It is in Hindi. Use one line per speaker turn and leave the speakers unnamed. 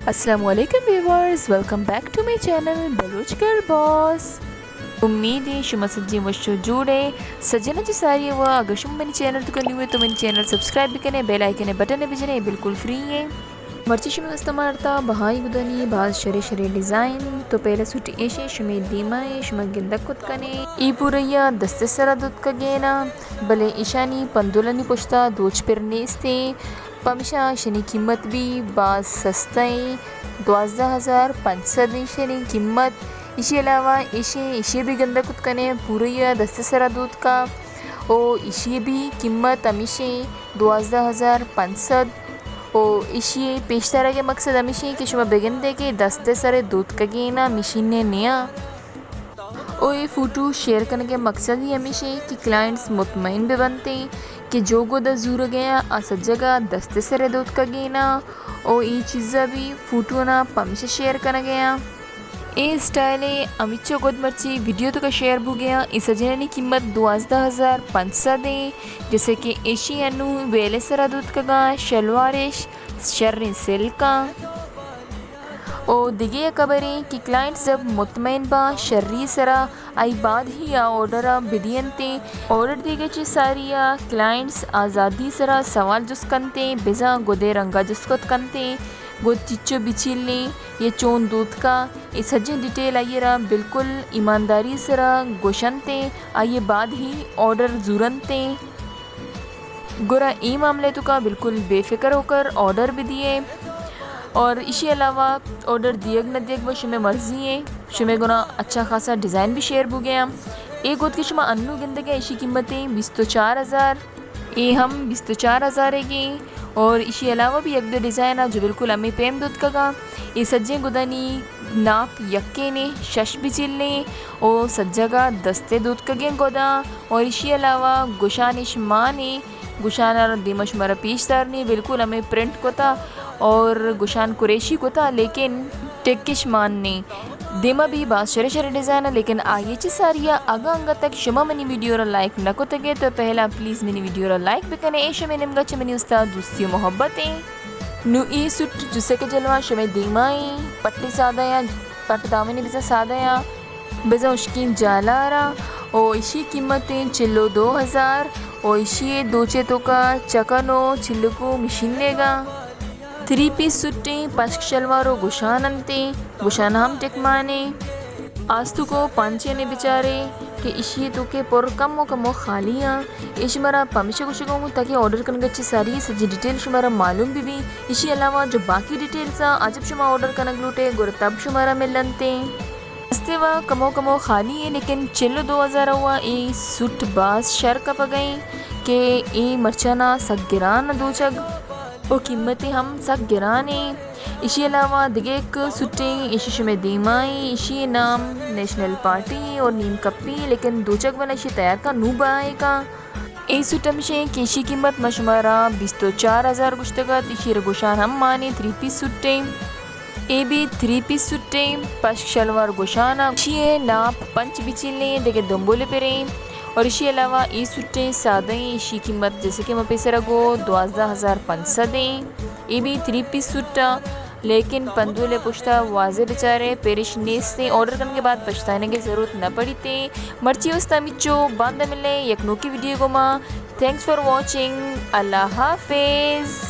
अस्सलामुअलैकुम viewers, welcome back to my channel Baloch girl boss. उम्मीद है शुमा सज्जी वशो जोड़े सजना जो सारी हुआ। अगर शुम मेरे चैनल तो करनी हुए तो मेरे चैनल सब्सक्राइब भी करें, बेल आइकन बटन भी जने, बिल्कुल फ्री है। मर्ची शुमे इस्तेमालता बहाई गुदनी बाज शरे शरे डिज़ाइन तो पहले सूटी ऐशे शुमे दीमाए शुमा गिंदा कुत कने ई पूरैया दस्ते सरा दुत का गेना भले ईशानी पंदुलनी पुश्ता दोच पर नेस्ते पमशा शनी कीमत भी बाज सस्ताई 12,500 शनी कीमत। इसके अलावा इशे भी गंदा कुत कने पूरैया दस्ते सरा दूध का ओ इशे भी कीमत अमीशे 12,500 ओ इशे पेशतरा के मकसद अमीशे कि शुमा बेगंदे के दस्ते सरे दूध का गेना मिशीन ने नया ओ ये फ़ोटो शेयर करने के मकसद ही हमेशा कि क्लाइंट्स मुतमईन भी बनते कि जो गोदा जूर गया असद जगह दस्ते सरे दूध का गेना ओ ये चीज़ा भी फ़ोटो ना पमशे शेयर करना गया ए स्टाइल है अमिचो गोद मर्ची वीडियो तो का शेयर हो गया। इस अजने की कीमत 12,500 दे जैसे कि एशियानु वेले सरा दूध का गा शलवारिश शर्री सिल्क का ओ दिगे खबरें कि क्लाइंट्स जब मुतमईन बा शर्री सरा आई बाद ही या ऑर्डर बिदियनते ऑर्डर दिगे ची सारिया क्लाइंट्स आज़ादी सरा सवाल जुस कंते बिजा गोदे रंगा जुस्कोत कंते गोद चिच्चो बिचिलने ये चोन दूध का ये सज्जे डिटेल आइए रहा बिल्कुल ईमानदारी सरा गोशनते आइए बाद ही ऑर्डर जुरनते गोरा ई मामले तो का बिल्कुल बेफिक्र होकर ऑर्डर भी दिए और इसी अलावा ऑर्डर दिएग न दिएग वो शुमे मर्जी है शुमे गुना अच्छा खासा डिज़ाइन भी शेयर हो गया। एक गोद के शुमा अन्नू गिंदे गया इसी कीमतें 24,000 ये हम 24,000 है और इसी अलावा भी एक दो डिज़ाइन है जो बिल्कुल अम्मी पेम दूध का ये सज्जे गुदानी नाप यक्के ने शश भी चिलने ओ सज्जगा दस्ते दूध का गें गोदा और इसी अलावा गुशानिश माँ ने गुशाना दिमश मरा पीशदार ने बिल्कुल हमें प्रिंट को था और गुशान कुरेशी को था लेकिन टेकिश मान ने दिमा भी बात शरे शरे डिज़ाइन है लेकिन आइए ची सारिया आगा अंगा तक शुमा मनी वीडियो रा लाइक न को तगे तो पहला प्लीज़ मिनी वीडियो रा लाइक भी कने ऐशे में निमगा चे मनी उस्ताद दोस्ती मोहब्बतें नु ई सुट जुसे के जलवा शुमे दीमाई पट्टी सादा या पट दामिनी बिजा सादा या बिजा उश्कीन जालारा ओ इशी कीमतें चिल्लो 2,000 ओ इशी दोचे तो का चकनो चिल्लो को मिशीन लेगा 3 पीस सुट्टे पश्क शलवारो गुशानंते गुशान हम टेकमाने आस्तु को पांचे ने बेचारे कि इशी तो के पर कमो खालियाँ इश मरा पमिशे कुछ को ताकि ऑर्डर करने अच्छी सारी सजी डिटेल शुमारा मालूम भी इसी अलावा जो बाकी डिटेल्स अजब शुमा ऑर्डर करना ग्लूटे गुर तब शुमारा मिलनते हस्ते वा कमो खाली है लेकिन चिल्लो 2,000 हुआ ए सुट बास शर का पगई के ए मरचाना सगिरान दो चग ओ कीमतें हम सब गिराने इसी अलावा दिगेक सुट्टे इशी में दीमाई इशी नाम नेशनल पार्टी और नीम कप्पी लेकिन दो चक बना इशी तैयार का नूबा आएगा ए सुटम से केशी कीमत मशमारा 24,000 गुश्तगत इशी रगुशान हम माने 3 पीस सुट्टे ए भी 3 पीस सुट्टे पश्क शलवार गुशाना इशी नाप पंच बिचिलने देखे दम्बोले पेरे और इसी अलावा ये सुट्टे सादे इसी कीमत जैसे कि पैसे रगो 12,500 दें ये भी 3 पीस सुट्टा लेकिन पंदुले पुश्ता वाजे बेचारे पेरिश नेस से ऑर्डर करने के बाद पछताने की ज़रूरत न पड़ी थे मर्ची उस्ता मिचो बांध मिले यकनों की वीडियो को माँ थैंक्स फॉर वॉचिंग अल्लाह हाफिज़।